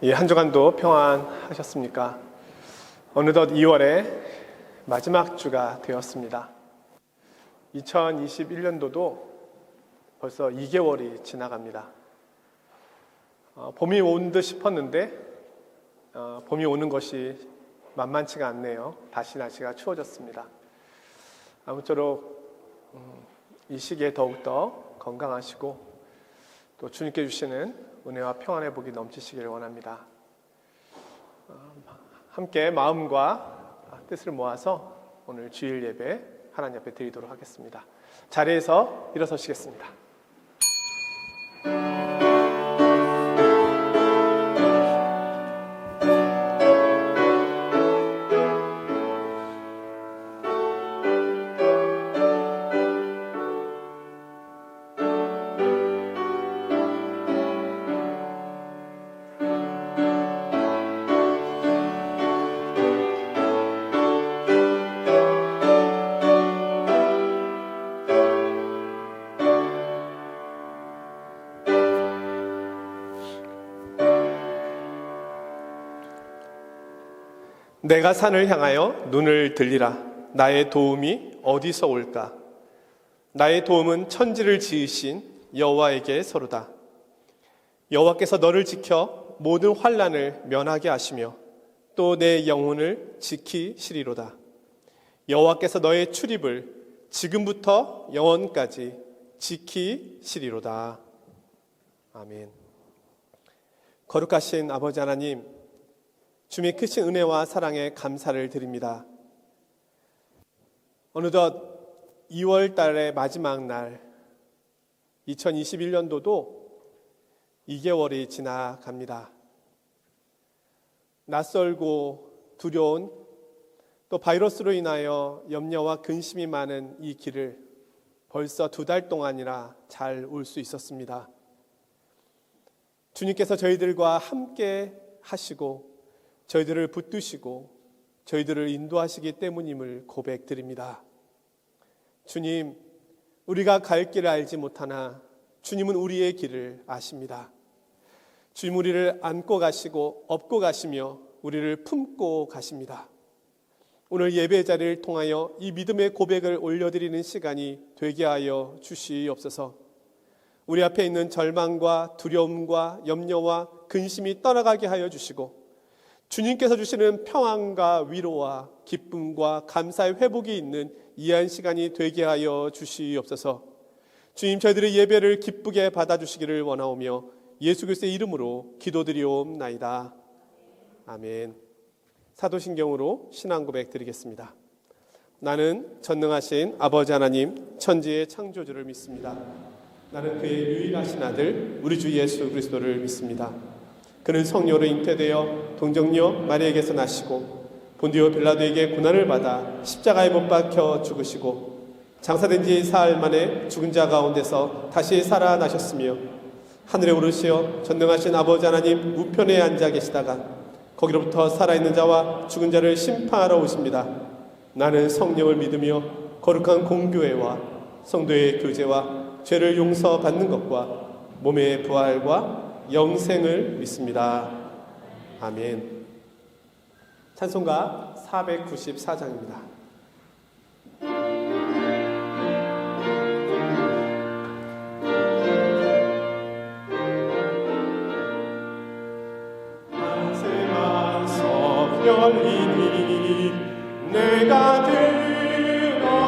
이 한 주간도 평안하셨습니까? 어느덧 2월의 마지막 주가 되었습니다. 2021년도도 벌써 2개월이 지나갑니다. 봄이 온 듯 싶었는데 봄이 오는 것이 만만치가 않네요. 다시 날씨가 추워졌습니다. 아무쪼록 이 시기에 더욱더 건강하시고 또 주님께 주시는 은혜와 평안의 복이 넘치시기를 원합니다. 함께 마음과 뜻을 모아서 오늘 주일 예배 하나님 앞에 드리도록 하겠습니다. 자리에서 일어서시겠습니다. 내가 산을 향하여 눈을 들리라. 나의 도움이 어디서 올까? 나의 도움은 천지를 지으신 여호와에게 서로다. 여호와께서 너를 지켜 모든 환난을 면하게 하시며 또 내 영혼을 지키시리로다. 여호와께서 너의 출입을 지금부터 영원까지 지키시리로다. 아멘. 거룩하신 아버지 하나님, 주님의 크신 은혜와 사랑에 감사를 드립니다. 어느덧 2월 달의 마지막 날 2021년도도 2개월이 지나갑니다. 낯설고 두려운 또 바이러스로 인하여 염려와 근심이 많은 이 길을 벌써 2달 동안이나 잘 올 수 있었습니다. 주님께서 저희들과 함께 하시고 저희들을 붙드시고 저희들을 인도하시기 때문임을 고백드립니다. 주님, 우리가 갈 길을 알지 못하나 주님은 우리의 길을 아십니다. 주님, 우리를 안고 가시고 업고 가시며 우리를 품고 가십니다. 오늘 예배 자리를 통하여 이 믿음의 고백을 올려드리는 시간이 되게 하여 주시옵소서. 우리 앞에 있는 절망과 두려움과 염려와 근심이 떠나가게 하여 주시고 주님께서 주시는 평안과 위로와 기쁨과 감사의 회복이 있는 이한 시간이 되게 하여 주시옵소서. 주님, 저희들의 예배를 기쁘게 받아주시기를 원하오며 예수 그리스도의 이름으로 기도드리옵나이다. 아멘. 사도신경으로 신앙 고백 드리겠습니다. 나는 전능하신 아버지 하나님 천지의 창조주를 믿습니다. 나는 그의 유일하신 아들 우리 주 예수 그리스도를 믿습니다. 그는 성령으로 잉태되어 동정녀 마리아에게서 나시고 본디오 빌라도에게 고난을 받아 십자가에 못 박혀 죽으시고 장사된 지 사흘 만에 죽은 자 가운데서 다시 살아나셨으며 하늘에 오르시어 전능하신 아버지 하나님 우편에 앉아 계시다가 거기로부터 살아있는 자와 죽은 자를 심판하러 오십니다. 나는 성령을 믿으며 거룩한 공교회와 성도의 교제와 죄를 용서받는 것과 몸의 부활과 영생을 믿습니다. 아멘. 찬송가 494장입니다. 만세만 섭열이니 내가 들어갑니다.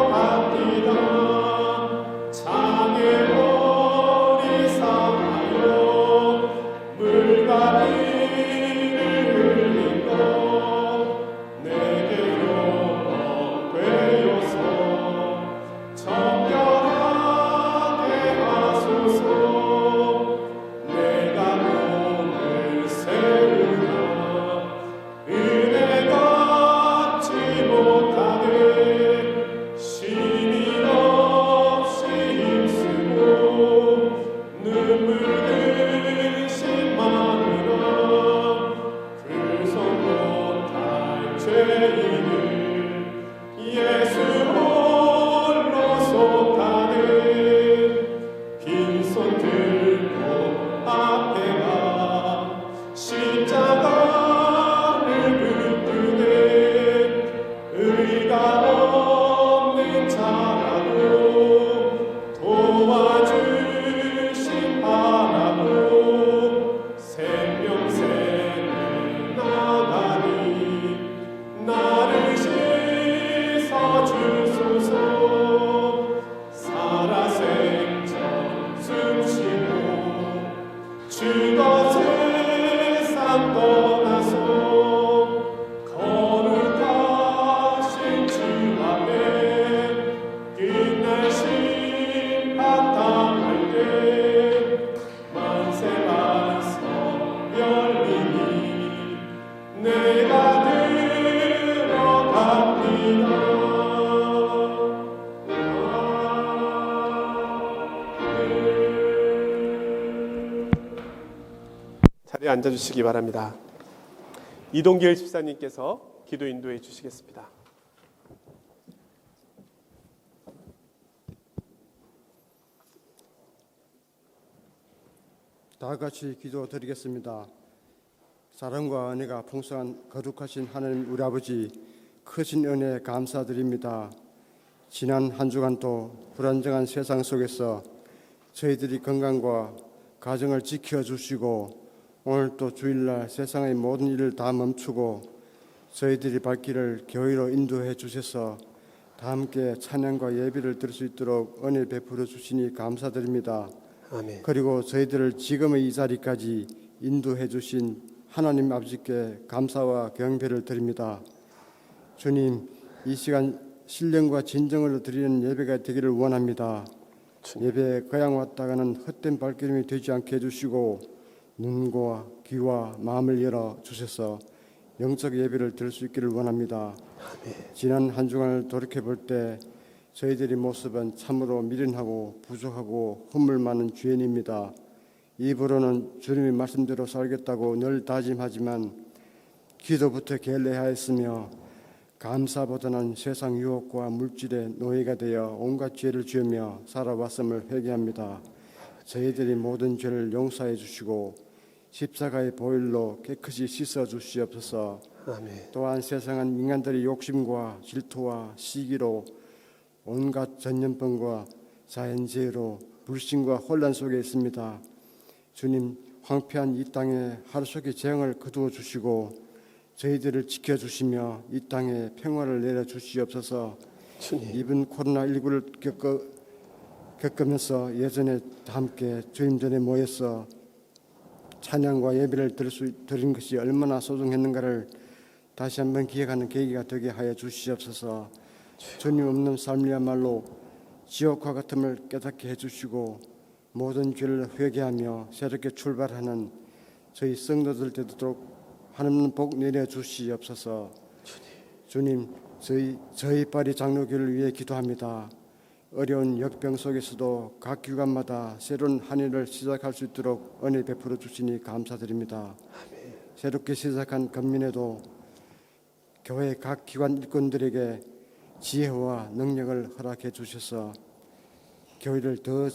눈물 흘린 심만으로 앉아주시기 바랍니다. 이동길 집사님께서 기도 인도해 주시겠습니다. 다 같이 기도드리겠습니다. 사랑과 은혜가 풍성한 거룩하신 하나님 우리 아버지, 크신 은혜 감사드립니다. 지난 한 주간도 불안정한 세상 속에서 저희들이 건강과 가정을 지켜주시고, 오늘 또 주일날 세상의 모든 일을 다 멈추고 저희들이 발길을 교회로 인도해 주셔서 다 함께 찬양과 예배를 드릴 수 있도록 은혜 베풀어 주시니 감사드립니다. 아멘. 그리고 저희들을 지금의 이 자리까지 인도해 주신 하나님 아버지께 감사와 경배를 드립니다. 주님, 이 시간 신령과 진정으로 드리는 예배가 되기를 원합니다. 예배에 그냥 왔다가는 헛된 발걸음이 되지 않게 해주시고 눈과 귀와 마음을 열어 주셔서 영적 예배를 드릴 수 있기를 원합니다. 지난 한 주간을 돌이켜볼 때 저희들의 모습은 참으로 미련하고 부족하고 허물 많은 죄인입니다. 입으로는 주님의 말씀대로 살겠다고 늘 다짐하지만 기도부터 게을리하였으며 감사보다는 세상 유혹과 물질의 노예가 되어 온갖 죄를 지으며 살아왔음을 회개합니다. 저희들이 모든 죄를 용서해 주시고 십자가의 보혈로 깨끗이 씻어 주시옵소서. 아멘. 또한 세상은 인간들의 욕심과 질투와 시기로 온갖 전염병과 자연재해로 불신과 혼란 속에 있습니다. 주님, 황폐한 이 땅에 하루속에 재앙을 거두어 주시고 저희들을 지켜주시며 이 땅에 평화를 내려주시옵소서. 주님. 이번 코로나19를 겪으면서 예전에 다 함께 주님 전에 모여서 찬양과 예배를 드린 것이 얼마나 소중했는가를 다시 한번 기억하는 계기가 되게 하여 주시옵소서. 주님 없는 삶이야말로 지옥과 같음을 깨닫게 해주시고 모든 죄를 회개하며 새롭게 출발하는 저희 성도들 되도록 하나님 복 내려주시옵소서. 주님, 저희 파리 장로교를 위해 기도합니다. 어려운 역병 속에서도 각 기관마다 새로운 한 해를 시작할 수 있도록 은혜 베풀어 주시니 감사드립니다. 새롭게 시작한 금년에도 교회 각 기관 일꾼들에게 지혜와 능력을 허락해 주셔서 교회를 더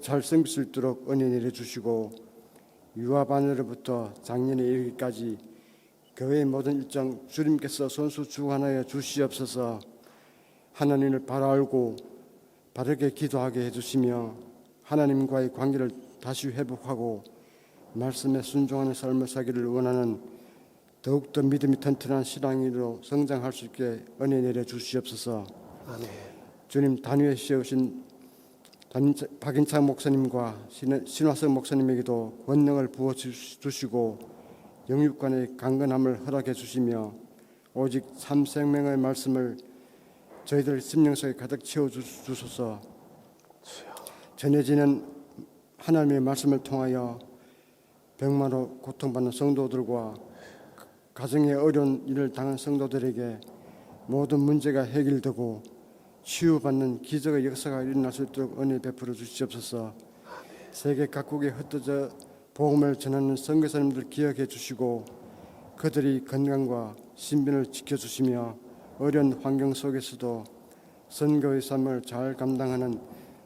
잘 섬길 수 있도록 은혜 내려주시고 유아반으로부터 작년에 이르기까지 교회의 모든 일정 주님께서 손수 주관하여 주시옵소서. 하나님을 바로 알고 바르게 기도하게 해주시며 하나님과의 관계를 다시 회복하고 말씀에 순종하는 삶을 살기를 원하는 더욱더 믿음이 튼튼한 신앙인으로 성장할 수 있게 은혜 내려 주시옵소서. 아멘. 주님, 단위에 세우신 박인창 목사님과 신화석 목사님에게도 권능을 부어 주시고 영육간의 강건함을 허락해 주시며 오직 참생명의 말씀을 저희들 심령 속에 가득 채워 주소서. 전해지는 하나님의 말씀을 통하여 병마로 고통받는 성도들과 가정의 어려운 일을 당한 성도들에게 모든 문제가 해결되고 치유받는 기적의 역사가 일어날 수 있도록 은혜 베풀어 주시옵소서. 세계 각국에 흩어져 복음을 전하는 선교사님들 기억해 주시고 그들이 건강과 신변을 지켜주시며 어려운 환경 속에서도 선교의 삶을 잘 감당하는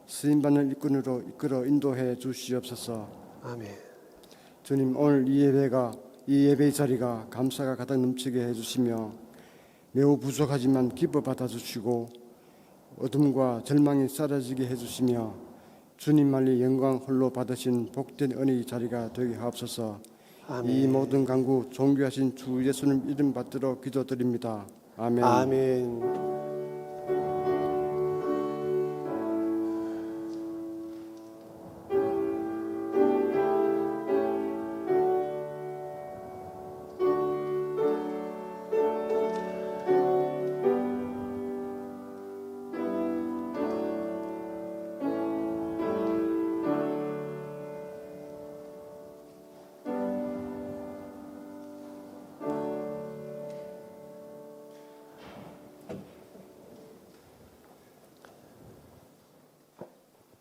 쓰임받는 일꾼으로 이끌어 인도해 주시옵소서. 아멘. 주님, 오늘 이 예배의 자리가 감사가 가득 넘치게 해주시며 매우 부족하지만 기뻐 받아주시고 어둠과 절망이 사라지게 해주시며 주님만이 영광 홀로 받으신 복된 은혜의 자리가 되게 하옵소서. 아멘. 이 모든 간구 존귀하신 주 예수님 이름 받들어 기도드립니다. 아멘. 아멘.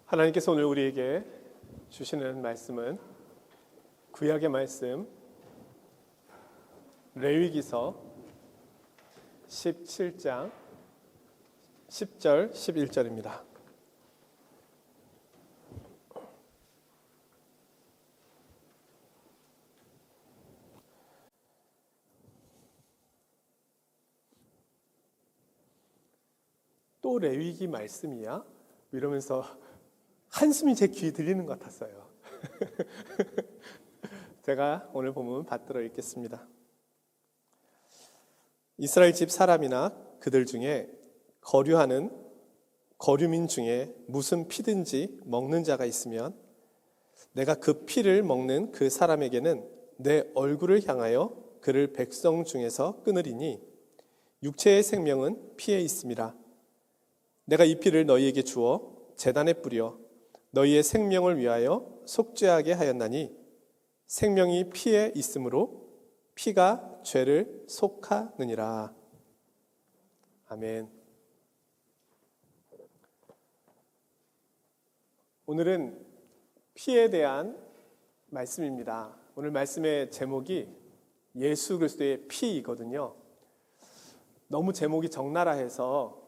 하나님께서 오늘 우리에게 주시는 말씀은 구약의 말씀 레위기서 17장 10절 11절입니다. 또 레위기 말씀이야? 이러면서 한숨이 제 귀에 들리는 것 같았어요. 제가 오늘 본문 받들어 읽겠습니다. 이스라엘 집 사람이나 그들 중에 거류민 중에 무슨 피든지 먹는 자가 있으면 내가 그 피를 먹는 그 사람에게는 내 얼굴을 향하여 그를 백성 중에서 끊으리니 육체의 생명은 피에 있음이라. 내가 이 피를 너희에게 주어 제단에 뿌려 너희의 생명을 위하여 속죄하게 하였나니 생명이 피에 있으므로 피가 죄를 속하느니라. 아멘. 오늘은 피에 대한 말씀입니다. 오늘 말씀의 제목이 예수 그리스도의 피이거든요. 너무 제목이 적나라해서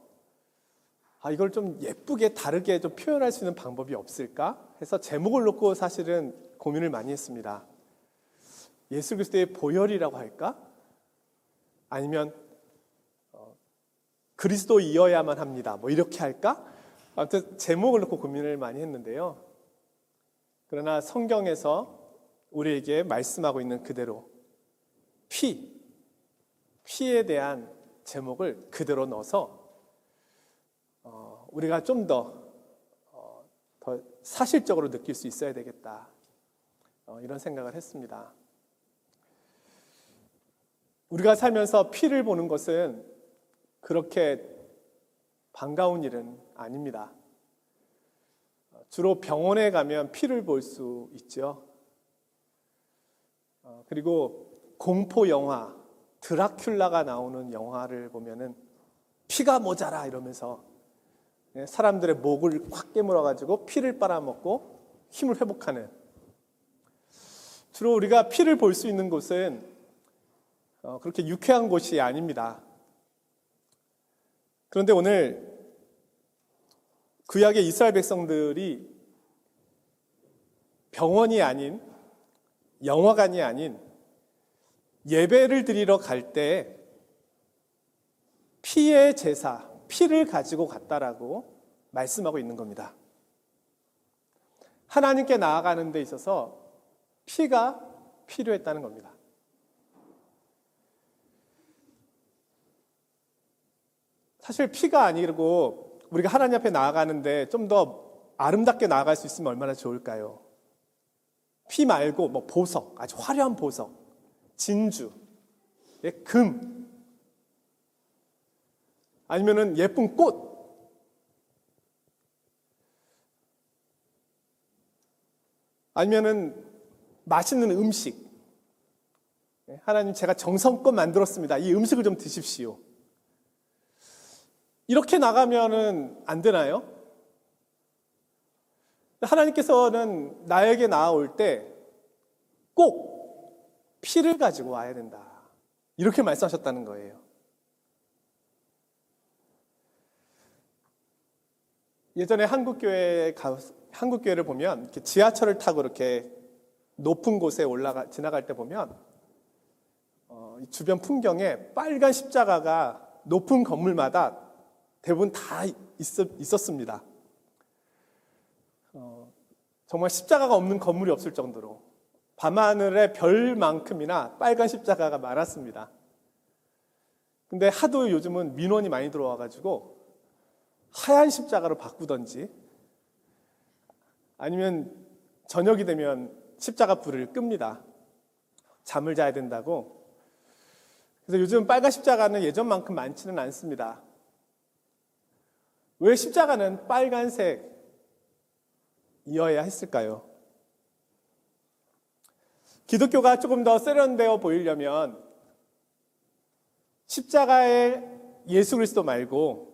이걸 좀 예쁘게 다르게 좀 표현할 수 있는 방법이 없을까 해서 제목을 놓고 사실은 고민을 많이 했습니다. 예수 그리스도의 보혈이라고 할까? 아니면 그리스도이어야만 합니다. 뭐 이렇게 할까? 아무튼 제목을 놓고 고민을 많이 했는데요. 그러나 성경에서 우리에게 말씀하고 있는 그대로 피에 대한 제목을 그대로 넣어서 우리가 좀 더 사실적으로 느낄 수 있어야 되겠다. 이런 생각을 했습니다. 우리가 살면서 피를 보는 것은 그렇게 반가운 일은 아닙니다. 주로 병원에 가면 피를 볼 수 있죠. 그리고 공포 영화, 드라큘라가 나오는 영화를 보면은 피가 모자라 이러면서 사람들의 목을 꽉 깨물어가지고 피를 빨아먹고 힘을 회복하는, 주로 우리가 피를 볼 수 있는 곳은 그렇게 유쾌한 곳이 아닙니다. 그런데 오늘 구약의 이스라엘 백성들이 병원이 아닌, 영화관이 아닌 예배를 드리러 갈 때 피의 제사, 피를 가지고 갔다라고 말씀하고 있는 겁니다. 하나님께 나아가는 데 있어서 피가 필요했다는 겁니다. 사실 피가 아니고 우리가 하나님 앞에 나아가는데 좀 더 아름답게 나아갈 수 있으면 얼마나 좋을까요? 피 말고 뭐 보석, 아주 화려한 보석, 진주, 금, 아니면은 예쁜 꽃, 아니면은 맛있는 음식. 하나님, 제가 정성껏 만들었습니다. 이 음식을 좀 드십시오. 이렇게 나가면은 안 되나요? 하나님께서는 나에게 나아올 때 꼭 피를 가지고 와야 된다. 이렇게 말씀하셨다는 거예요. 예전에 한국교회를 보면 이렇게 지하철을 타고 이렇게 높은 곳에 지나갈 때 보면 주변 풍경에 빨간 십자가가 높은 건물마다 대부분 다 있었습니다. 정말 십자가가 없는 건물이 없을 정도로 밤하늘의 별만큼이나 빨간 십자가가 많았습니다. 근데 하도 요즘은 민원이 많이 들어와가지고 하얀 십자가로 바꾸던지 아니면 저녁이 되면 십자가 불을 끕니다. 잠을 자야 된다고. 그래서 요즘 빨간 십자가는 예전만큼 많지는 않습니다. 왜 십자가는 빨간색이어야 했을까요? 기독교가 조금 더 세련되어 보이려면 십자가의 예수 그리스도 말고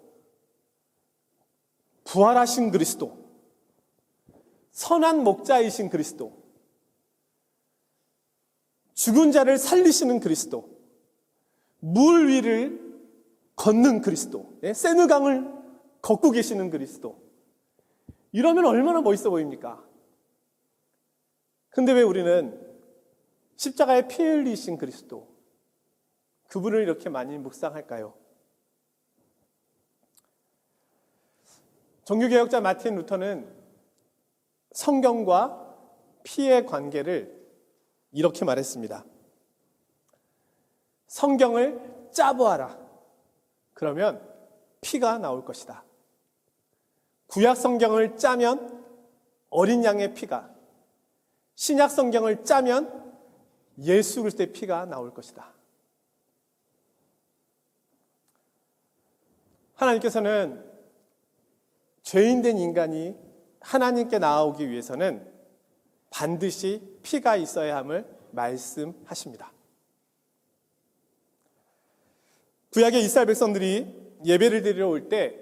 부활하신 그리스도, 선한 목자이신 그리스도, 죽은 자를 살리시는 그리스도, 물 위를 걷는 그리스도, 세느강을 걷고 계시는 그리스도. 이러면 얼마나 멋있어 보입니까? 근데 왜 우리는 십자가에 피 흘리신 그리스도, 그분을 이렇게 많이 묵상할까요? 종교개혁자 마틴 루터는 성경과 피의 관계를 이렇게 말했습니다. 성경을 짜보아라. 그러면 피가 나올 것이다. 구약 성경을 짜면 어린 양의 피가, 신약 성경을 짜면 예수 그리스도의 피가 나올 것이다. 하나님께서는 죄인된 인간이 하나님께 나아오기 위해서는 반드시 피가 있어야 함을 말씀하십니다. 구약의 이스라엘 백성들이 예배를 드리러 올 때,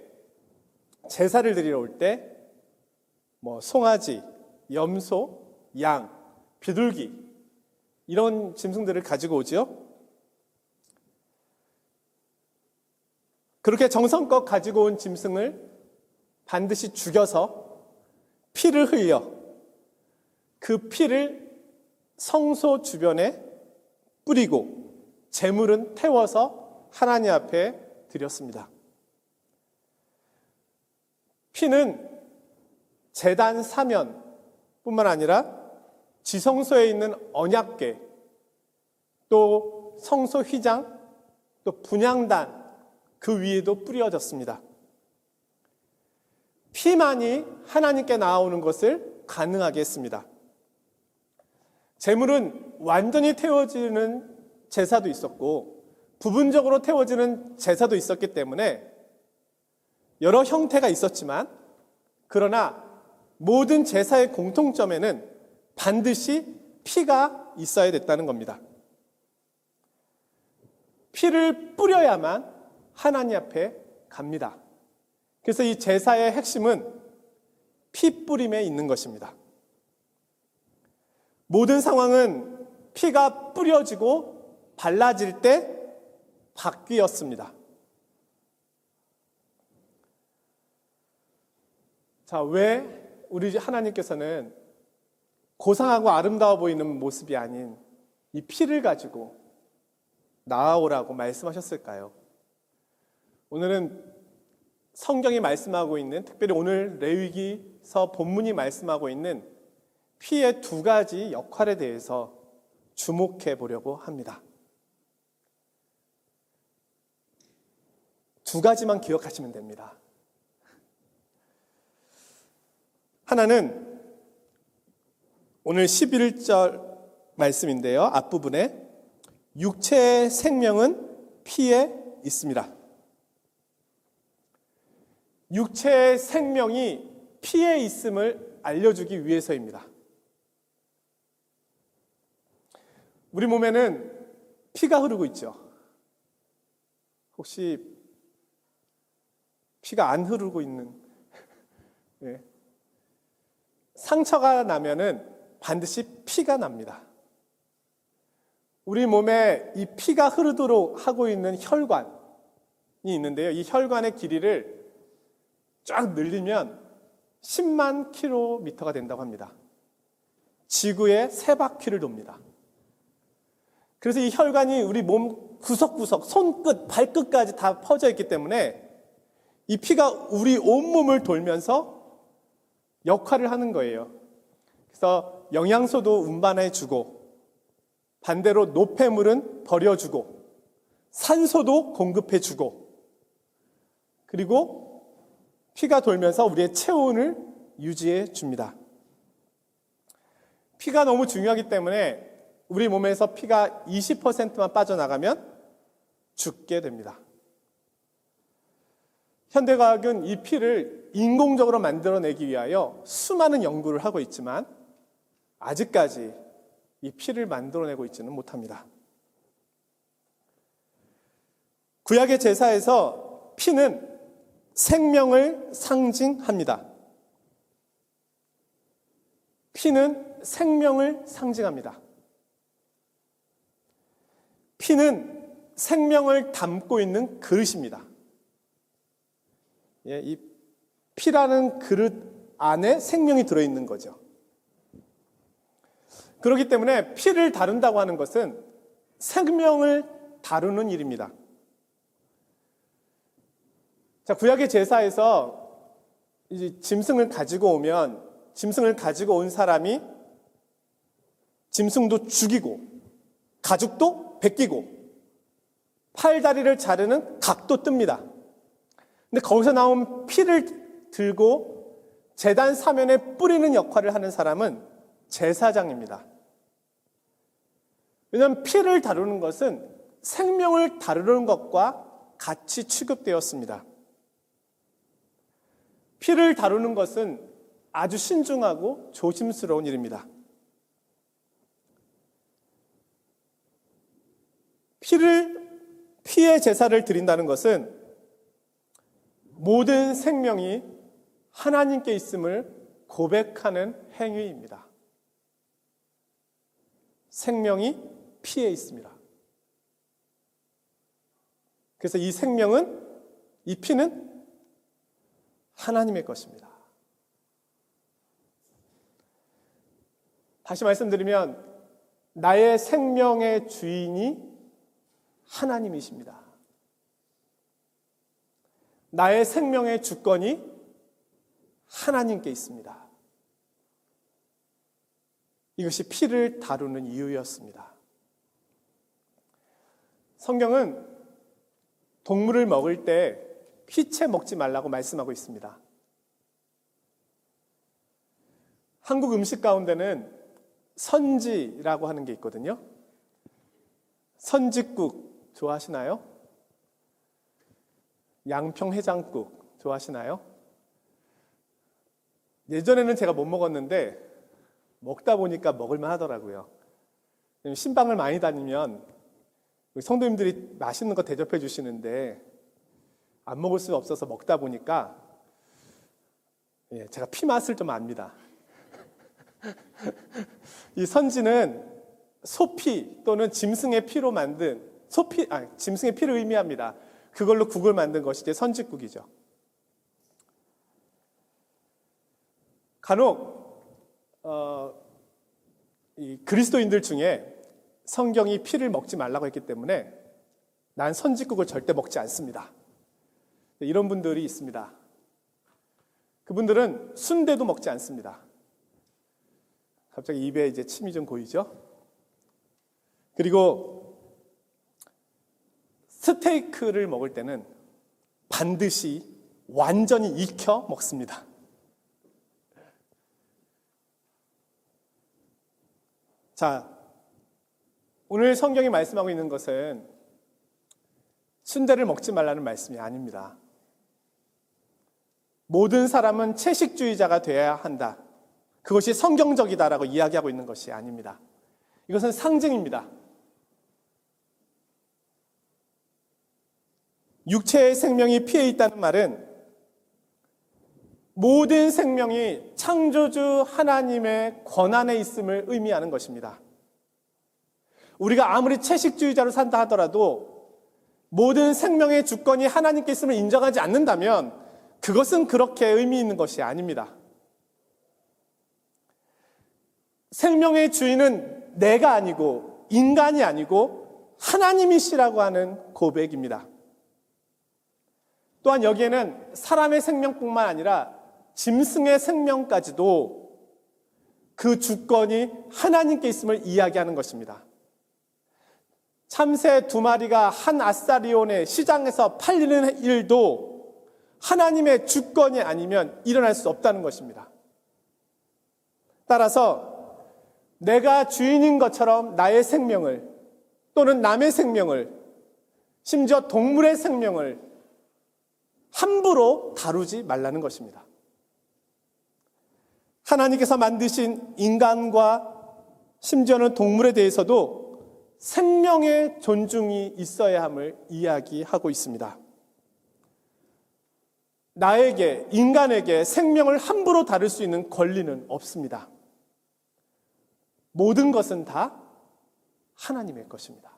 제사를 드리러 올 때, 송아지, 염소, 양, 비둘기 이런 짐승들을 가지고 오지요. 그렇게 정성껏 가지고 온 짐승을 반드시 죽여서 피를 흘려 그 피를 성소 주변에 뿌리고 제물은 태워서 하나님 앞에 드렸습니다. 피는 제단 사면뿐만 아니라 지성소에 있는 언약궤, 또 성소 휘장, 또 분향단 그 위에도 뿌려졌습니다. 피만이 하나님께 나아오는 것을 가능하게 했습니다. 제물은 완전히 태워지는 제사도 있었고 부분적으로 태워지는 제사도 있었기 때문에 여러 형태가 있었지만, 그러나 모든 제사의 공통점에는 반드시 피가 있어야 됐다는 겁니다. 피를 뿌려야만 하나님 앞에 갑니다. 그래서 이 제사의 핵심은 피 뿌림에 있는 것입니다. 모든 상황은 피가 뿌려지고 발라질 때 바뀌었습니다. 자, 왜 우리 하나님께서는 고상하고 아름다워 보이는 모습이 아닌 이 피를 가지고 나아오라고 말씀하셨을까요? 오늘은 성경이 말씀하고 있는, 특별히 오늘 레위기서 본문이 말씀하고 있는 피의 두 가지 역할에 대해서 주목해 보려고 합니다. 두 가지만 기억하시면 됩니다. 하나는 오늘 11절 말씀인데요. 앞부분에 육체의 생명은 피에 있습니다. 육체의 생명이 피에 있음을 알려주기 위해서입니다. 우리 몸에는 피가 흐르고 있죠. 혹시 피가 안 흐르고 있는, 네. 상처가 나면은 반드시 피가 납니다. 우리 몸에 이 피가 흐르도록 하고 있는 혈관이 있는데요. 이 혈관의 길이를 쫙 늘리면 10만 킬로미터가 된다고 합니다. 지구의 3바퀴를 돕니다. 그래서 이 혈관이 우리 몸 구석구석, 손끝, 발끝까지 다 퍼져 있기 때문에 이 피가 우리 온몸을 돌면서 역할을 하는 거예요. 그래서 영양소도 운반해주고, 반대로 노폐물은 버려주고, 산소도 공급해주고, 그리고 피가 돌면서 우리의 체온을 유지해 줍니다. 피가 너무 중요하기 때문에 우리 몸에서 피가 20%만 빠져나가면 죽게 됩니다. 현대과학은 이 피를 인공적으로 만들어내기 위하여 수많은 연구를 하고 있지만 아직까지 이 피를 만들어내고 있지는 못합니다. 구약의 제사에서 피는 생명을 상징합니다. 피는 생명을 상징합니다. 피는 생명을 담고 있는 그릇입니다. 이 피라는 그릇 안에 생명이 들어있는 거죠. 그렇기 때문에 피를 다룬다고 하는 것은 생명을 다루는 일입니다. 자, 구약의 제사에서 이제 짐승을 가지고 오면 짐승을 가지고 온 사람이 짐승도 죽이고 가죽도 벗기고 팔다리를 자르는 각도 뜹니다. 근데 거기서 나온 피를 들고 제단 사면에 뿌리는 역할을 하는 사람은 제사장입니다. 왜냐하면 피를 다루는 것은 생명을 다루는 것과 같이 취급되었습니다. 피를 다루는 것은 아주 신중하고 조심스러운 일입니다. 피의 제사를 드린다는 것은 모든 생명이 하나님께 있음을 고백하는 행위입니다. 생명이 피에 있습니다. 그래서 이 피는 하나님의 것입니다. 다시 말씀드리면 나의 생명의 주인이 하나님이십니다. 나의 생명의 주권이 하나님께 있습니다. 이것이 피를 다루는 이유였습니다. 성경은 동물을 먹을 때 피채 먹지 말라고 말씀하고 있습니다. 한국 음식 가운데는 선지라고 하는 게 있거든요. 선지국 좋아하시나요? 양평해장국 좋아하시나요? 예전에는 제가 못 먹었는데 먹다 보니까 먹을만 하더라고요. 신방을 많이 다니면 성도님들이 맛있는 거 대접해 주시는데 안 먹을 수 없어서 먹다 보니까 제가 피 맛을 좀 압니다. 이 선지는 소피 또는 짐승의 피로 만든 짐승의 피를 의미합니다. 그걸로 국을 만든 것이 이제 선지국이죠. 간혹 이 그리스도인들 중에 성경이 피를 먹지 말라고 했기 때문에 난 선지국을 절대 먹지 않습니다. 이런 분들이 있습니다. 그분들은 순대도 먹지 않습니다. 갑자기 입에 이제 침이 좀 고이죠? 그리고 스테이크를 먹을 때는 반드시 완전히 익혀 먹습니다. 자, 오늘 성경이 말씀하고 있는 것은 순대를 먹지 말라는 말씀이 아닙니다. 모든 사람은 채식주의자가 되어야 한다. 그것이 성경적이다라고 이야기하고 있는 것이 아닙니다. 이것은 상징입니다. 육체의 생명이 피에 있다는 말은 모든 생명이 창조주 하나님의 권한에 있음을 의미하는 것입니다. 우리가 아무리 채식주의자로 산다 하더라도 모든 생명의 주권이 하나님께 있음을 인정하지 않는다면 그것은 그렇게 의미 있는 것이 아닙니다. 생명의 주인은 내가 아니고 인간이 아니고 하나님이시라고 하는 고백입니다. 또한 여기에는 사람의 생명뿐만 아니라 짐승의 생명까지도 그 주권이 하나님께 있음을 이야기하는 것입니다. 참새 2마리가 한 아사리온의 시장에서 팔리는 일도 하나님의 주권이 아니면 일어날 수 없다는 것입니다. 따라서 내가 주인인 것처럼 나의 생명을 또는 남의 생명을 심지어 동물의 생명을 함부로 다루지 말라는 것입니다. 하나님께서 만드신 인간과 심지어는 동물에 대해서도 생명의 존중이 있어야 함을 이야기하고 있습니다. 나에게, 인간에게 생명을 함부로 다룰 수 있는 권리는 없습니다. 모든 것은 다 하나님의 것입니다.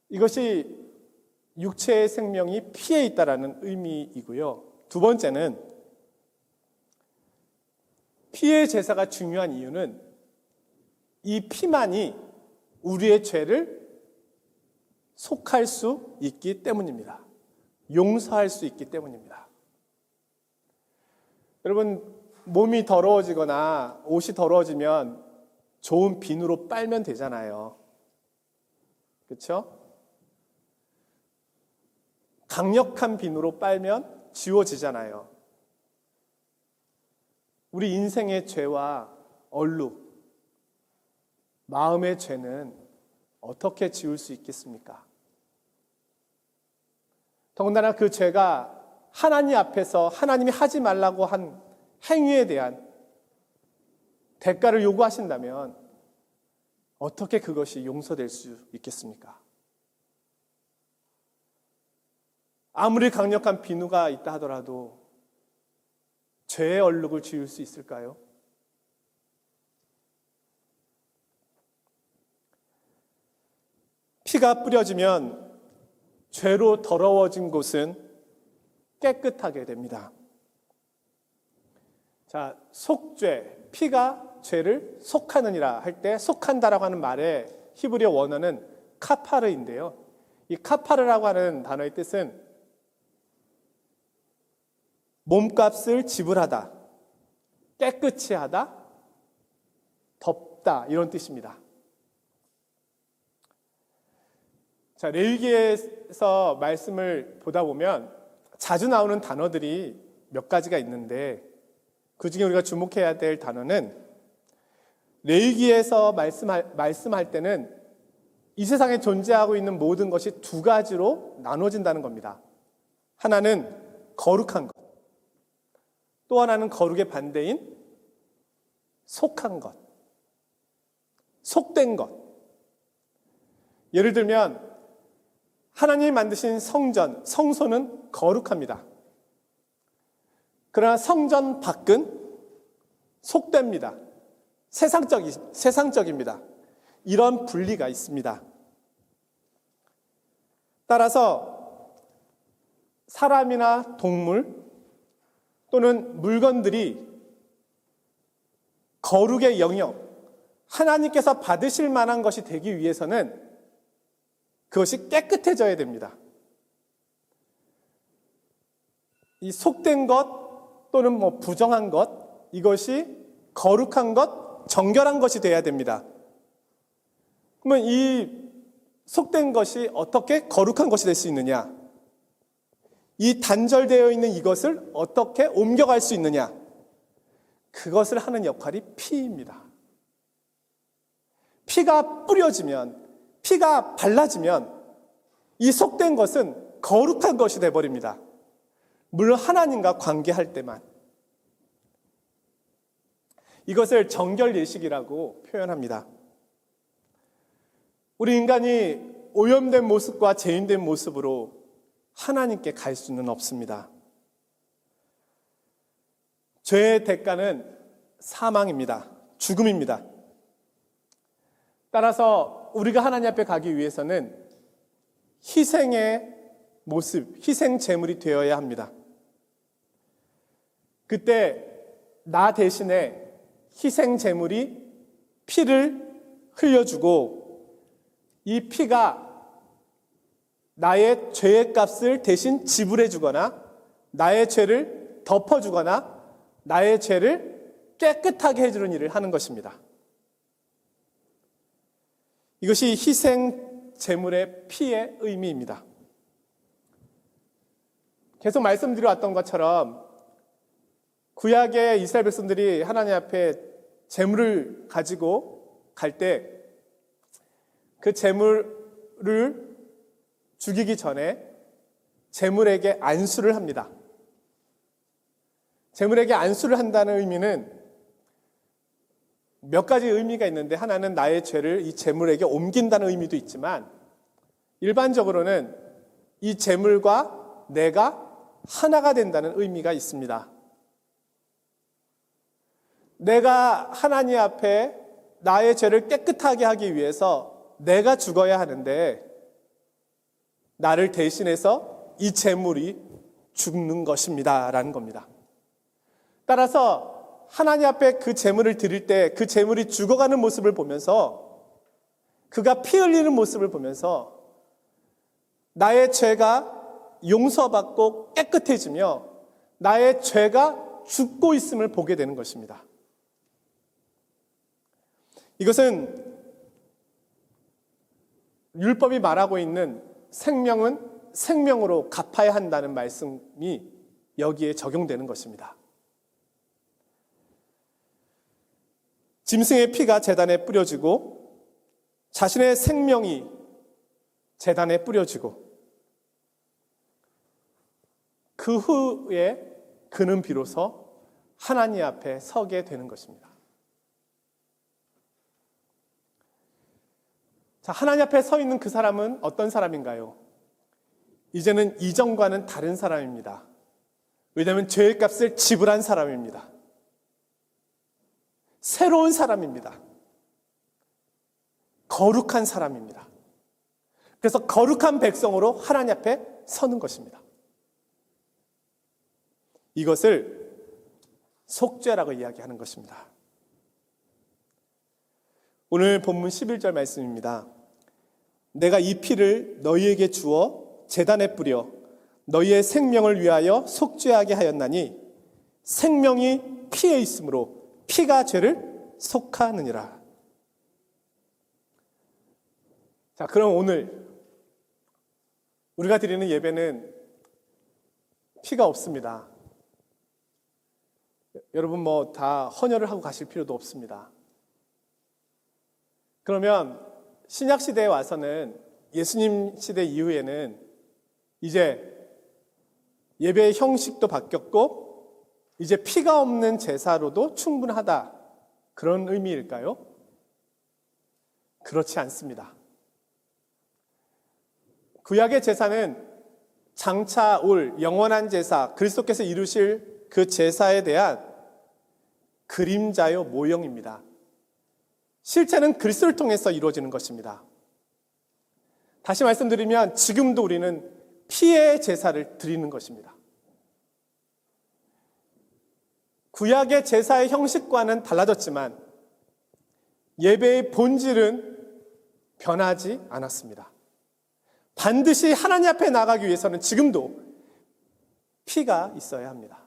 이것이 육체의 생명이 피에 있다라는 의미이고요. 두 번째는 피의 제사가 중요한 이유는 이 피만이 우리의 죄를 속할 수 있기 때문입니다. 용서할 수 있기 때문입니다. 여러분, 몸이 더러워지거나 옷이 더러워지면 좋은 비누로 빨면 되잖아요. 그렇죠? 강력한 비누로 빨면 지워지잖아요. 우리 인생의 죄와 얼룩, 마음의 죄는 어떻게 지울 수 있겠습니까? 더군다나 그 죄가 하나님 앞에서 하나님이 하지 말라고 한 행위에 대한 대가를 요구하신다면 어떻게 그것이 용서될 수 있겠습니까? 아무리 강력한 비누가 있다 하더라도 죄의 얼룩을 지울 수 있을까요? 피가 뿌려지면 죄로 더러워진 곳은 깨끗하게 됩니다. 자, 속죄, 피가 죄를 속하느니라 할 때 속한다라고 하는 말의 히브리어 원어는 카파르인데요. 이 카파르라고 하는 단어의 뜻은 몸값을 지불하다, 깨끗이 하다, 덮다 이런 뜻입니다. 자, 레위기에서 말씀을 보다 보면 자주 나오는 단어들이 몇 가지가 있는데 그 중에 우리가 주목해야 될 단어는 레위기에서 말씀할 때는 이 세상에 존재하고 있는 모든 것이 두 가지로 나눠진다는 겁니다. 하나는 거룩한 것, 또 하나는 거룩의 반대인 속한 것, 속된 것. 예를 들면 하나님이 만드신 성전, 성소는 거룩합니다. 그러나 성전 밖은 속됩니다. 세상적입니다. 이런 분리가 있습니다. 따라서 사람이나 동물 또는 물건들이 거룩의 영역, 하나님께서 받으실 만한 것이 되기 위해서는 그것이 깨끗해져야 됩니다. 이 속된 것 또는 부정한 것, 이것이 거룩한 것, 정결한 것이 돼야 됩니다. 그러면 이 속된 것이 어떻게 거룩한 것이 될 수 있느냐? 이 단절되어 있는 이것을 어떻게 옮겨갈 수 있느냐? 그것을 하는 역할이 피입니다. 피가 뿌려지면, 피가 발라지면 이 속된 것은 거룩한 것이 되어버립니다. 물론 하나님과 관계할 때만. 이것을 정결 예식이라고 표현합니다. 우리 인간이 오염된 모습과 죄인된 모습으로 하나님께 갈 수는 없습니다. 죄의 대가는 사망입니다. 죽음입니다. 따라서 우리가 하나님 앞에 가기 위해서는 희생의 모습, 희생 제물이 되어야 합니다. 그때 나 대신에 희생 제물이 피를 흘려주고 이 피가 나의 죄의 값을 대신 지불해 주거나 나의 죄를 덮어주거나 나의 죄를 깨끗하게 해주는 일을 하는 것입니다. 이것이 희생 제물의 피의 의미입니다. 계속 말씀드려왔던 것처럼 구약의 이스라엘 백성들이 하나님 앞에 제물을 가지고 갈 때 그 제물을 죽이기 전에 제물에게 안수를 합니다. 제물에게 안수를 한다는 의미는 몇 가지 의미가 있는데 하나는 나의 죄를 이 제물에게 옮긴다는 의미도 있지만 일반적으로는 이 제물과 내가 하나가 된다는 의미가 있습니다. 내가 하나님 앞에 나의 죄를 깨끗하게 하기 위해서 내가 죽어야 하는데 나를 대신해서 이 재물이 죽는 것입니다 라는 겁니다. 따라서 하나님 앞에 그 재물을 드릴 때 그 재물이 죽어가는 모습을 보면서, 그가 피 흘리는 모습을 보면서 나의 죄가 용서받고 깨끗해지며 나의 죄가 죽고 있음을 보게 되는 것입니다. 이것은 율법이 말하고 있는 생명은 생명으로 갚아야 한다는 말씀이 여기에 적용되는 것입니다. 짐승의 피가 제단에 뿌려지고 자신의 생명이 제단에 뿌려지고 그 후에 그는 비로소 하나님 앞에 서게 되는 것입니다. 자, 하나님 앞에 서 있는 그 사람은 어떤 사람인가요? 이제는 이전과는 다른 사람입니다. 왜냐하면 죄의 값을 지불한 사람입니다. 새로운 사람입니다. 거룩한 사람입니다. 그래서 거룩한 백성으로 하나님 앞에 서는 것입니다. 이것을 속죄라고 이야기하는 것입니다. 오늘 본문 11절 말씀입니다. 내가 이 피를 너희에게 주어 제단에 뿌려 너희의 생명을 위하여 속죄하게 하였나니 생명이 피에 있으므로 피가 죄를 속하느니라. 자, 그럼 오늘 우리가 드리는 예배는 피가 없습니다. 여러분 뭐 다 헌혈을 하고 가실 필요도 없습니다. 그러면 신약 시대에 와서는, 예수님 시대 이후에는 이제 예배의 형식도 바뀌었고 이제 피가 없는 제사로도 충분하다, 그런 의미일까요? 그렇지 않습니다. 구약의 제사는 장차 올 영원한 제사, 그리스도께서 이루실 그 제사에 대한 그림자요 모형입니다. 실체는 그리스도를 통해서 이루어지는 것입니다. 다시 말씀드리면 지금도 우리는 피의 제사를 드리는 것입니다. 구약의 제사의 형식과는 달라졌지만 예배의 본질은 변하지 않았습니다. 반드시 하나님 앞에 나가기 위해서는 지금도 피가 있어야 합니다.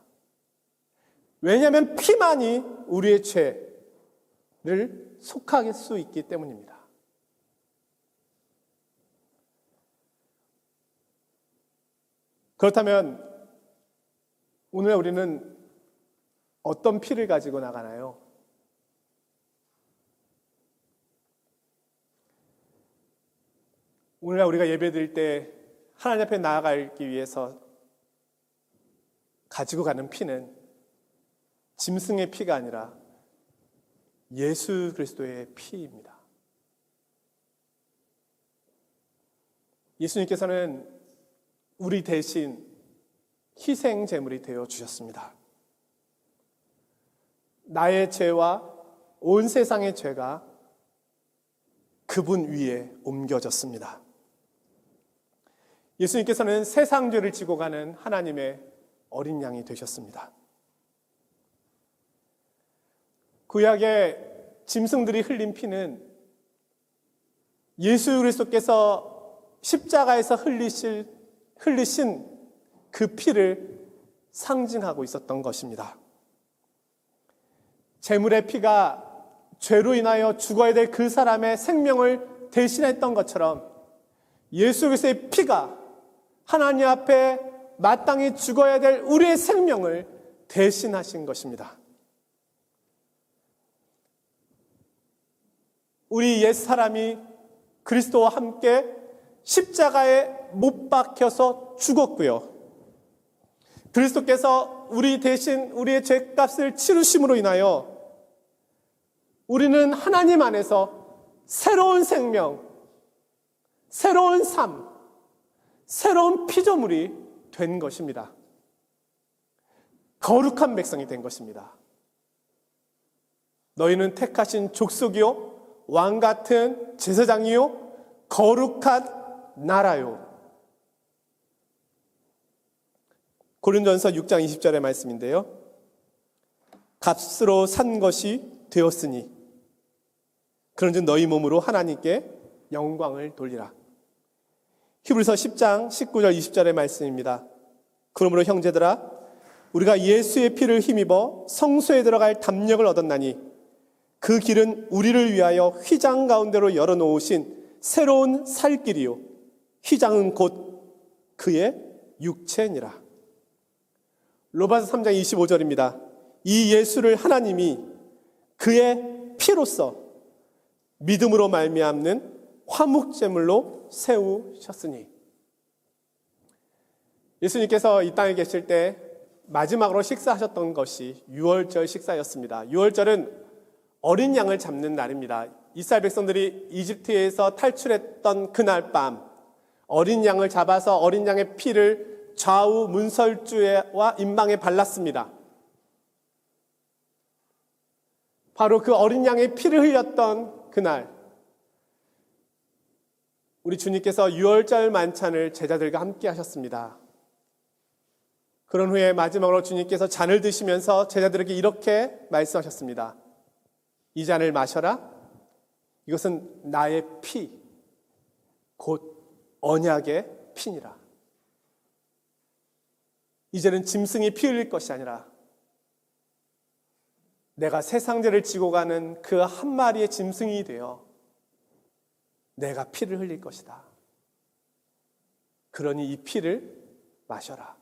왜냐하면 피만이 우리의 죄를 속할 수 있기 때문입니다. 그렇다면 오늘 우리는 어떤 피를 가지고 나가나요? 오늘날 우리가 예배드릴 때 하나님 앞에 나아가기 위해서 가지고 가는 피는 짐승의 피가 아니라 예수 그리스도의 피입니다. 예수님께서는 우리 대신 희생 제물이 되어 주셨습니다. 나의 죄와 온 세상의 죄가 그분 위에 옮겨졌습니다. 예수님께서는 세상 죄를 지고 가는 하나님의 어린 양이 되셨습니다. 구약의 짐승들이 흘린 피는 예수 그리스도께서 십자가에서 흘리신 그 피를 상징하고 있었던 것입니다. 제물의 피가 죄로 인하여 죽어야 될 그 사람의 생명을 대신했던 것처럼 예수 그리스도의 피가 하나님 앞에 마땅히 죽어야 될 우리의 생명을 대신하신 것입니다. 우리 옛사람이 그리스도와 함께 십자가에 못 박혀서 죽었고요. 그리스도께서 우리 대신 우리의 죄값을 치르심으로 인하여 우리는 하나님 안에서 새로운 생명, 새로운 삶, 새로운 피조물이 된 것입니다. 거룩한 백성이 된 것입니다. 너희는 택하신 족속이요 왕 같은 제사장이요 거룩한 나라요. 고린도전서 6장 20절의 말씀인데요. 값으로 산 것이 되었으니 그런즉 너희 몸으로 하나님께 영광을 돌리라. 히브리서 10장 19절 20절의 말씀입니다. 그러므로 형제들아 우리가 예수의 피를 힘입어 성소에 들어갈 담력을 얻었나니 그 길은 우리를 위하여 휘장 가운데로 열어놓으신 새로운 살 길이요 휘장은 곧 그의 육체니라. 로마서 3장 25절입니다. 이 예수를 하나님이 그의 피로써 믿음으로 말미암는 화목제물로 세우셨으니. 예수님께서 이 땅에 계실 때 마지막으로 식사하셨던 것이 유월절 식사였습니다. 유월절은 어린 양을 잡는 날입니다. 이스라엘 백성들이 이집트에서 탈출했던 그날 밤 어린 양을 잡아서 어린 양의 피를 좌우 문설주와 임방에 발랐습니다. 바로 그 어린 양의 피를 흘렸던 그날 우리 주님께서 유월절 만찬을 제자들과 함께 하셨습니다. 그런 후에 마지막으로 주님께서 잔을 드시면서 제자들에게 이렇게 말씀하셨습니다. 이 잔을 마셔라. 이것은 나의 피, 곧 언약의 피니라. 이제는 짐승이 피 흘릴 것이 아니라 내가 세상 죄를 지고 가는 그 한 마리의 짐승이 되어 내가 피를 흘릴 것이다. 그러니 이 피를 마셔라.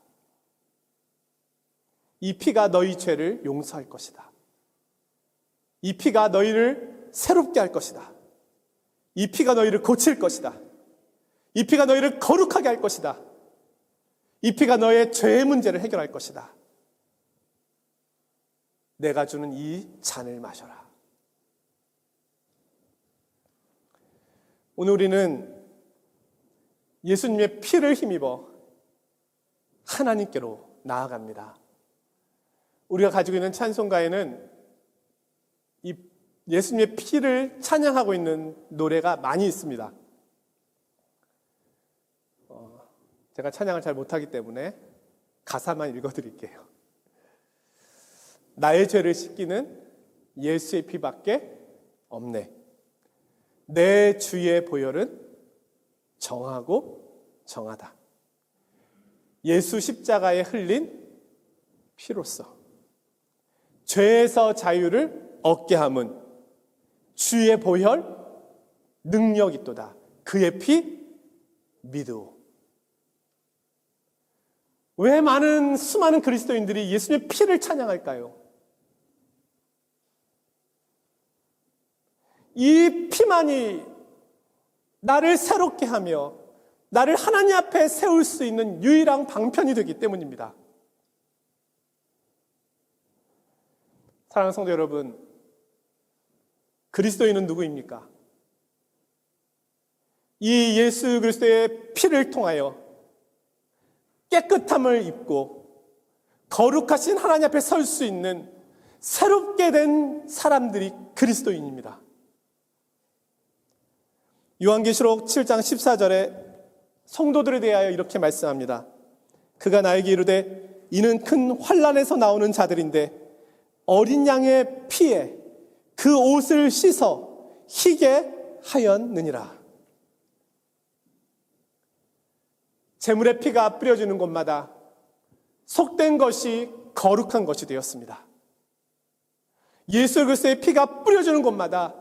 이 피가 너희 죄를 용서할 것이다. 이 피가 너희를 새롭게 할 것이다. 이 피가 너희를 고칠 것이다. 이 피가 너희를 거룩하게 할 것이다. 이 피가 너의 죄의 문제를 해결할 것이다. 내가 주는 이 잔을 마셔라. 오늘 우리는 예수님의 피를 힘입어 하나님께로 나아갑니다. 우리가 가지고 있는 찬송가에는 이 예수님의 피를 찬양하고 있는 노래가 많이 있습니다. 제가 찬양을 잘 못하기 때문에 가사만 읽어드릴게요. 나의 죄를 씻기는 예수의 피밖에 없네. 내 주의 보혈은 정하고 정하다. 예수 십자가에 흘린 피로써 죄에서 자유를 얻게 함은 주의 보혈 능력 있도다. 그의 피 믿으오. 왜 수많은 그리스도인들이 예수님의 피를 찬양할까요? 이 피만이 나를 새롭게 하며 나를 하나님 앞에 세울 수 있는 유일한 방편이 되기 때문입니다. 사랑하는 성도 여러분, 그리스도인은 누구입니까? 이 예수 그리스도의 피를 통하여 깨끗함을 입고 거룩하신 하나님 앞에 설 수 있는 새롭게 된 사람들이 그리스도인입니다. 요한계시록 7장 14절에 성도들에 대하여 이렇게 말씀합니다. 그가 나에게 이르되 이는 큰 환난에서 나오는 자들인데 어린 양의 피에 그 옷을 씻어 희게 하였느니라. 제물의 피가 뿌려지는 곳마다 속된 것이 거룩한 것이 되었습니다. 예수 그리스도의 피가 뿌려지는 곳마다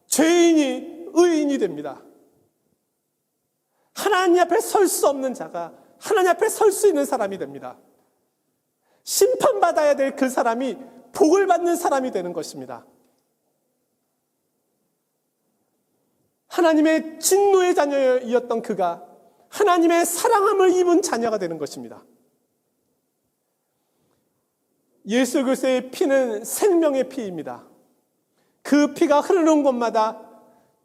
죄인이 의인이 됩니다. 하나님 앞에 설 수 없는 자가 하나님 앞에 설 수 있는 사람이 됩니다. 심판받아야 될 그 사람이 복을 받는 사람이 되는 것입니다. 하나님의 진노의 자녀였던 그가 하나님의 사랑함을 입은 자녀가 되는 것입니다. 예수 그리스도의 피는 생명의 피입니다. 그 피가 흐르는 곳마다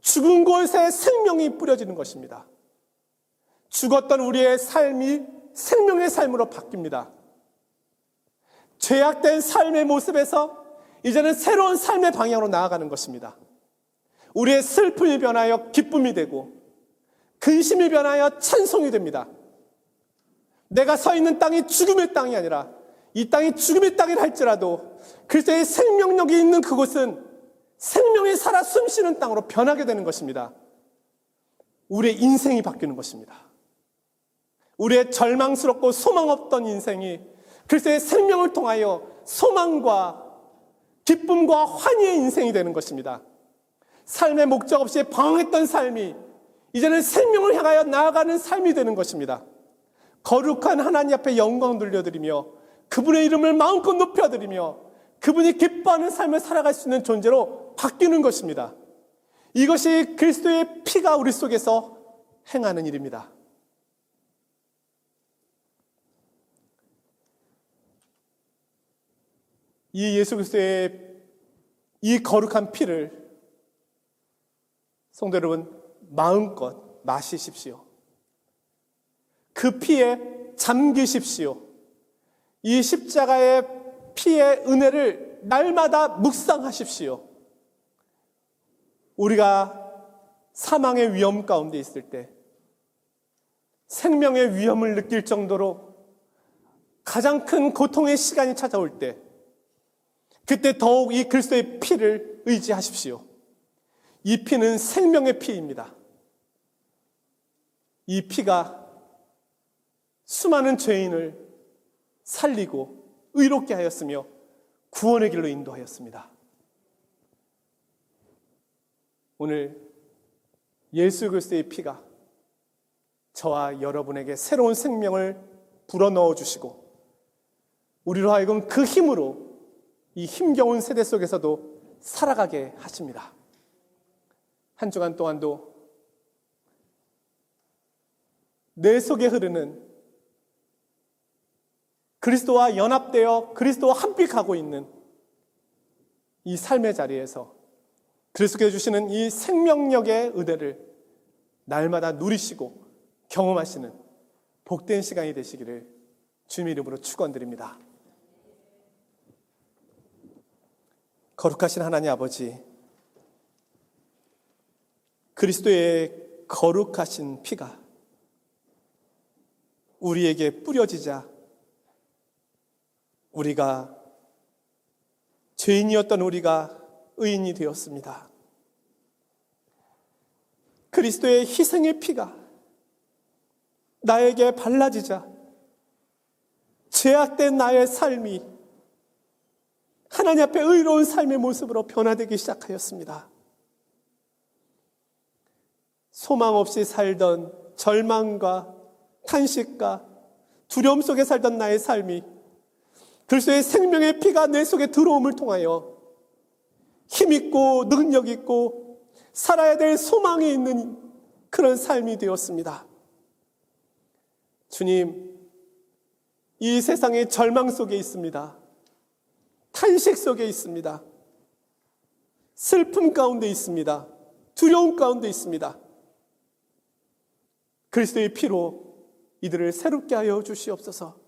죽은 곳에 생명이 뿌려지는 것입니다. 죽었던 우리의 삶이 생명의 삶으로 바뀝니다. 죄악된 삶의 모습에서 이제는 새로운 삶의 방향으로 나아가는 것입니다. 우리의 슬픔이 변하여 기쁨이 되고 근심이 변하여 찬송이 됩니다. 내가 서 있는 땅이 죽음의 땅이 아니라 이 땅이 죽음의 땅이라 할지라도 그리스도의 생명력이 있는 그곳은 생명이 살아 숨쉬는 땅으로 변하게 되는 것입니다. 우리의 인생이 바뀌는 것입니다. 우리의 절망스럽고 소망 없던 인생이 그리스도의 생명을 통하여 소망과 기쁨과 환희의 인생이 되는 것입니다. 삶의 목적 없이 방황했던 삶이 이제는 생명을 향하여 나아가는 삶이 되는 것입니다. 거룩한 하나님 앞에 영광 돌려드리며 그분의 이름을 마음껏 높여드리며 그분이 기뻐하는 삶을 살아갈 수 있는 존재로 바뀌는 것입니다. 이것이 그리스도의 피가 우리 속에서 행하는 일입니다. 이 예수 그리스도의 이 거룩한 피를 성도 여러분 마음껏 마시십시오. 그 피에 잠기십시오. 이 십자가의 피의 은혜를 날마다 묵상하십시오. 우리가 사망의 위험 가운데 있을 때, 생명의 위험을 느낄 정도로 가장 큰 고통의 시간이 찾아올 때, 그때 더욱 이 그리스도의 피를 의지하십시오. 이 피는 생명의 피입니다. 이 피가 수많은 죄인을 살리고 의롭게 하였으며 구원의 길로 인도하였습니다. 오늘 예수 그리스도의 피가 저와 여러분에게 새로운 생명을 불어넣어 주시고 우리로 하여금 그 힘으로 이 힘겨운 세대 속에서도 살아가게 하십니다. 한 주간 동안도 내 속에 흐르는 그리스도와 연합되어 그리스도와 함께 가고 있는 이 삶의 자리에서 그리스도께서 주시는 이 생명력의 은혜를 날마다 누리시고 경험하시는 복된 시간이 되시기를 주님의 이름으로 축원드립니다. 거룩하신 하나님 아버지, 그리스도의 거룩하신 피가 우리에게 뿌려지자 우리가 죄인이었던 우리가 의인이 되었습니다. 그리스도의 희생의 피가 나에게 발라지자 죄악된 나의 삶이 하나님 앞에 의로운 삶의 모습으로 변화되기 시작하였습니다. 소망 없이 살던 절망과 탄식과 두려움 속에 살던 나의 삶이 그리스도의 생명의 피가 내 속에 들어옴을 통하여 힘있고 능력있고 살아야 될 소망이 있는 그런 삶이 되었습니다. 주님, 이 세상의 절망 속에 있습니다. 탄식 속에 있습니다. 슬픔 가운데 있습니다. 두려움 가운데 있습니다. 그리스도의 피로 이들을 새롭게 하여 주시옵소서.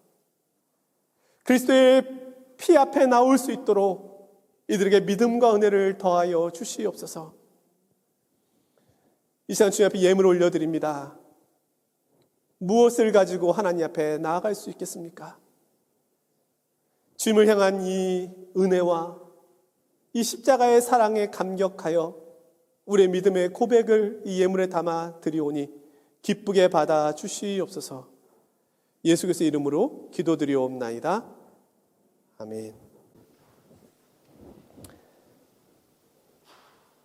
그리스도의 피 앞에 나올 수 있도록 이들에게 믿음과 은혜를 더하여 주시옵소서. 이 시간 주님 앞에 예물을 올려드립니다. 무엇을 가지고 하나님 앞에 나아갈 수 있겠습니까? 주님을 향한 이 은혜와 이 십자가의 사랑에 감격하여 우리의 믿음의 고백을 이 예물에 담아 드리오니 기쁘게 받아 주시옵소서. 예수 그리스도의 이름으로 기도드리옵나이다. 아멘.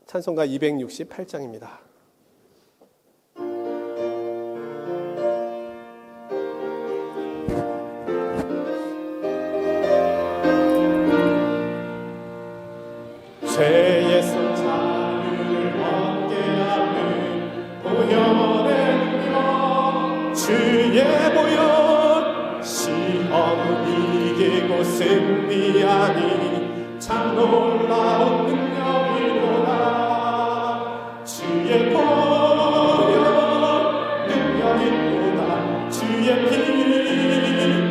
찬송가 268장입니다. 죄에서 자유를 얻게 하는 보혈의 능력, 주의 보혈, 시험을 이기고 승리하니 참 놀라운 능력이로다. 주의 보혈 능력이로다. 주의 피 믿음,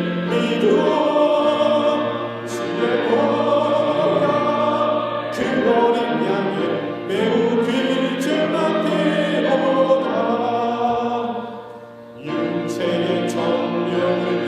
육체의 정령을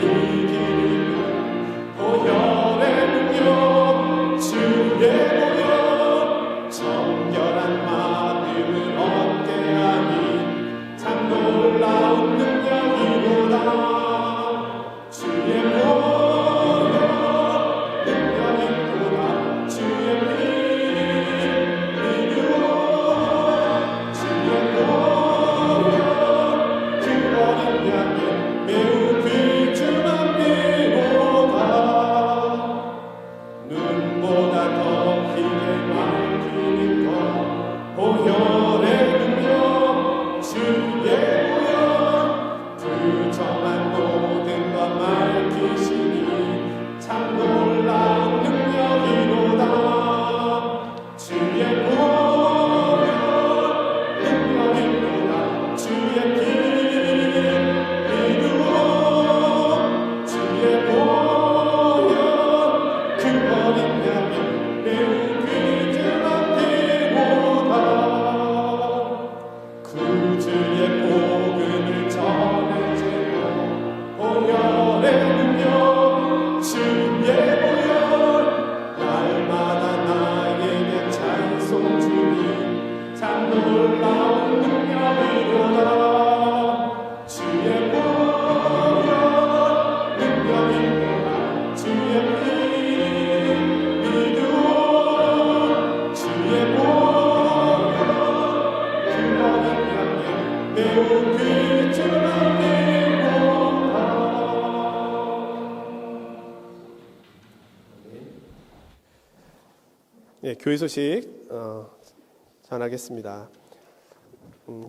매우 귀중한 교회 소식 전하겠습니다.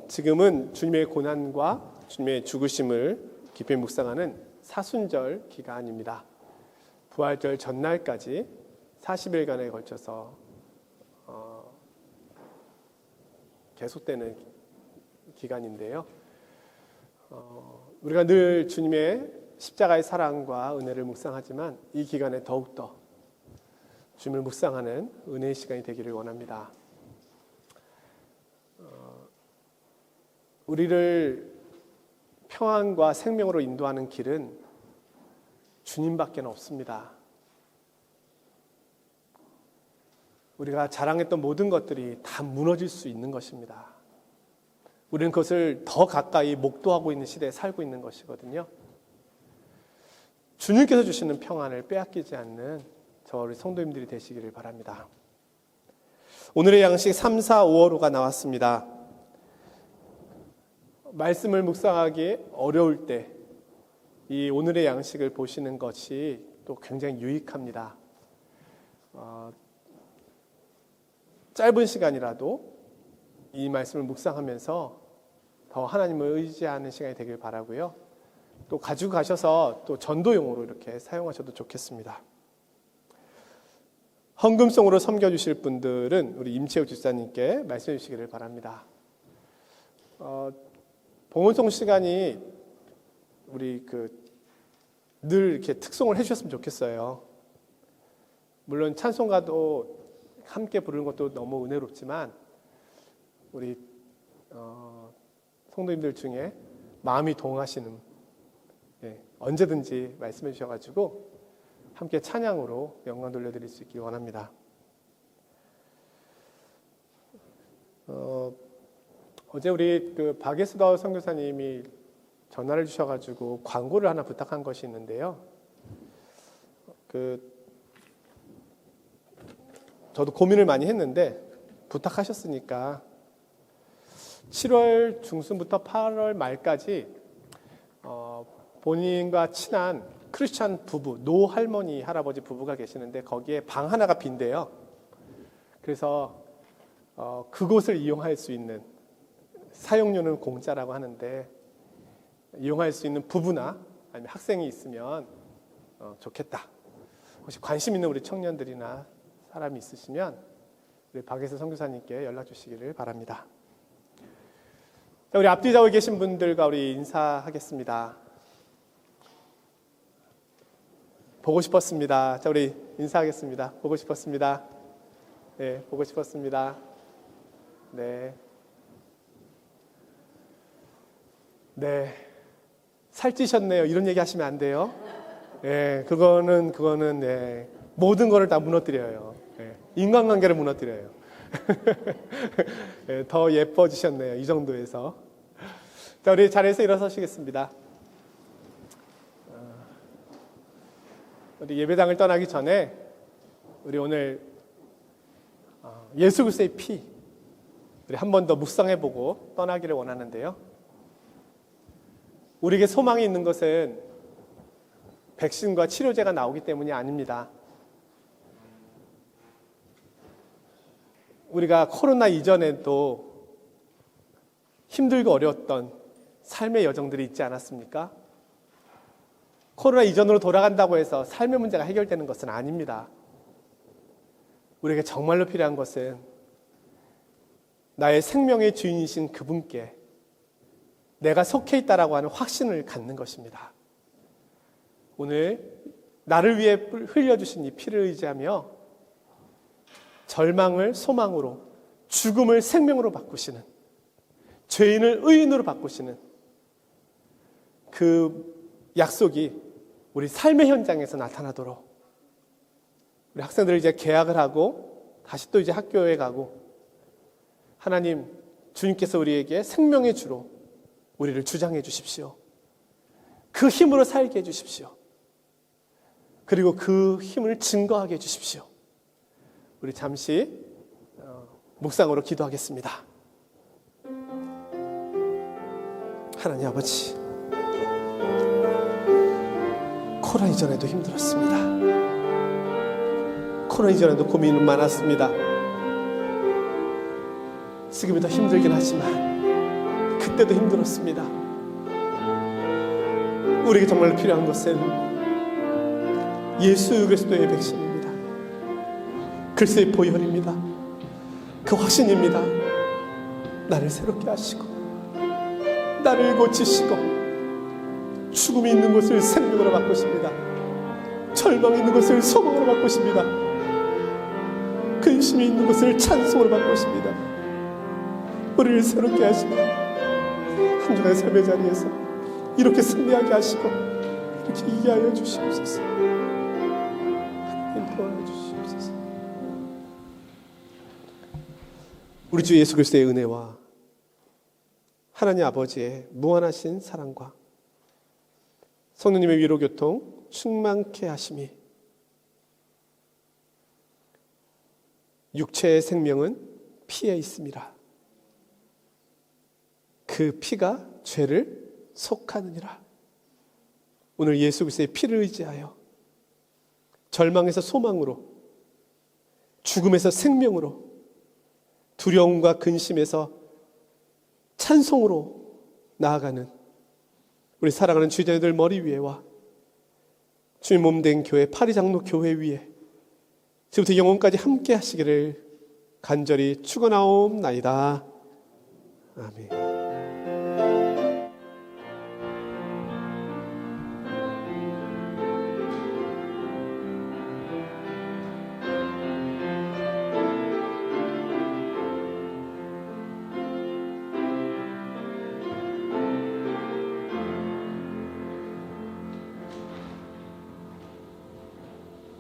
지금은 주님의 고난과 주님의 죽으심을 깊이 묵상하는 사순절 기간입니다. 부활절 전날까지 40일간에 걸쳐서 계속되는 기간인데요. 우리가 늘 주님의 십자가의 사랑과 은혜를 묵상하지만 이 기간에 더욱더 주님을 묵상하는 은혜의 시간이 되기를 원합니다. 우리를 평안과 생명으로 인도하는 길은 주님밖에 없습니다. 우리가 자랑했던 모든 것들이 다 무너질 수 있는 것입니다. 우리는 그것을 더 가까이 목도하고 있는 시대에 살고 있는 것이거든요. 주님께서 주시는 평안을 빼앗기지 않는 저와 우리 성도님들이 되시기를 바랍니다. 오늘의 양식 3, 4, 5호로가 나왔습니다. 말씀을 묵상하기 어려울 때 이 오늘의 양식을 보시는 것이 또 굉장히 유익합니다. 짧은 시간이라도 이 말씀을 묵상하면서 더 하나님을 의지하는 시간이 되길 바라고요. 또 가지고 가셔서 또 전도용으로 이렇게 사용하셔도 좋겠습니다. 헌금송으로 섬겨주실 분들은 우리 임채욱 집사님께 말씀해 주시기를 바랍니다. 봉헌송 시간이 우리 늘 이렇게 특송을 해주셨으면 좋겠어요. 물론 찬송가도 함께 부르는 것도 너무 은혜롭지만 우리 성도님들 중에 마음이 동하시는 언제든지 말씀해 주셔가지고 함께 찬양으로 영광 돌려드릴 수 있길 원합니다. 어제 우리 박예수다우 선교사님이 전화를 주셔가지고 광고를 하나 부탁한 것이 있는데요. 저도 고민을 많이 했는데 부탁하셨으니까 7월 중순부터 8월 말까지 본인과 친한 크리스찬 부부, 노 할머니, 할아버지 부부가 계시는데 거기에 방 하나가 빈대요. 그래서 그곳을 이용할 수 있는, 사용료는 공짜라고 하는데 이용할 수 있는 부부나 아니면 학생이 있으면 좋겠다. 혹시 관심 있는 우리 청년들이나 사람이 있으시면 우리 박예수 선교사님께 연락 주시기를 바랍니다. 자, 우리 앞뒤 좌우에 계신 분들과 우리 인사하겠습니다. 보고 싶었습니다. 자, 우리 인사하겠습니다. 보고 싶었습니다. 네, 보고 싶었습니다. 네. 네. 살찌셨네요. 이런 얘기 하시면 안 돼요. 네, 그거는 네, 모든 거를 다 무너뜨려요. 네, 인간관계를 무너뜨려요. 네, 더 예뻐지셨네요. 이 정도에서. 자, 우리 자리에서 일어서시겠습니다. 우리 예배당을 떠나기 전에 우리 오늘 예수 그리스도의 피 우리 한 번 더 묵상해보고 떠나기를 원하는데요. 우리에게 소망이 있는 것은 백신과 치료제가 나오기 때문이 아닙니다. 우리가 코로나 이전에도 힘들고 어려웠던 삶의 여정들이 있지 않았습니까? 코로나 이전으로 돌아간다고 해서 삶의 문제가 해결되는 것은 아닙니다. 우리에게 정말로 필요한 것은 나의 생명의 주인이신 그분께 내가 속해 있다라고 하는 확신을 갖는 것입니다. 오늘 나를 위해 흘려주신 이 피를 의지하며 절망을 소망으로, 죽음을 생명으로 바꾸시는, 죄인을 의인으로 바꾸시는 그 약속이 우리 삶의 현장에서 나타나도록 우리 학생들이 이제 개학을 하고 다시 또 이제 학교에 가고 하나님, 주님께서 우리에게 생명의 주로 우리를 주장해 주십시오. 그 힘으로 살게 해 주십시오. 그리고 그 힘을 증거하게 해 주십시오. 우리 잠시 묵상으로 기도하겠습니다. 하나님 아버지, 코로나 이전에도 힘들었습니다. 코로나 이전에도 고민은 많았습니다. 지금이 더 힘들긴 하지만 그때도 힘들었습니다. 우리에게 정말 필요한 것은 예수 그리스도의 백신입니다. 그리스도의 보혈입니다. 그 확신입니다. 나를 새롭게 하시고 나를 고치시고 죽음이 있는 곳을 생명으로 바꾸십니다. 절망이 있는 곳을 소망으로 바꾸십니다. 근심이 있는 곳을 찬송으로 바꾸십니다. 우리를 새롭게 하시고 한 주간의 삶의 자리에서 이렇게 승리하게 하시고 이렇게 이기게 하여 주시옵소서. 하나님 도와주시옵소서. 우리 주 예수 그리스도의 은혜와 하나님 아버지의 무한하신 사랑과 성령님의 위로 교통 충만케 하심이, 육체의 생명은 피에 있습니다. 그 피가 죄를 속하느니라. 오늘 예수 그리스도의 피를 의지하여 절망에서 소망으로, 죽음에서 생명으로, 두려움과 근심에서 찬송으로 나아가는 우리 사랑하는 주자들 머리 위에와 주님 몸된 교회 파리장로 교회 위에 지금부터 영원까지 함께 하시기를 간절히 축원하옵나이다. 아멘.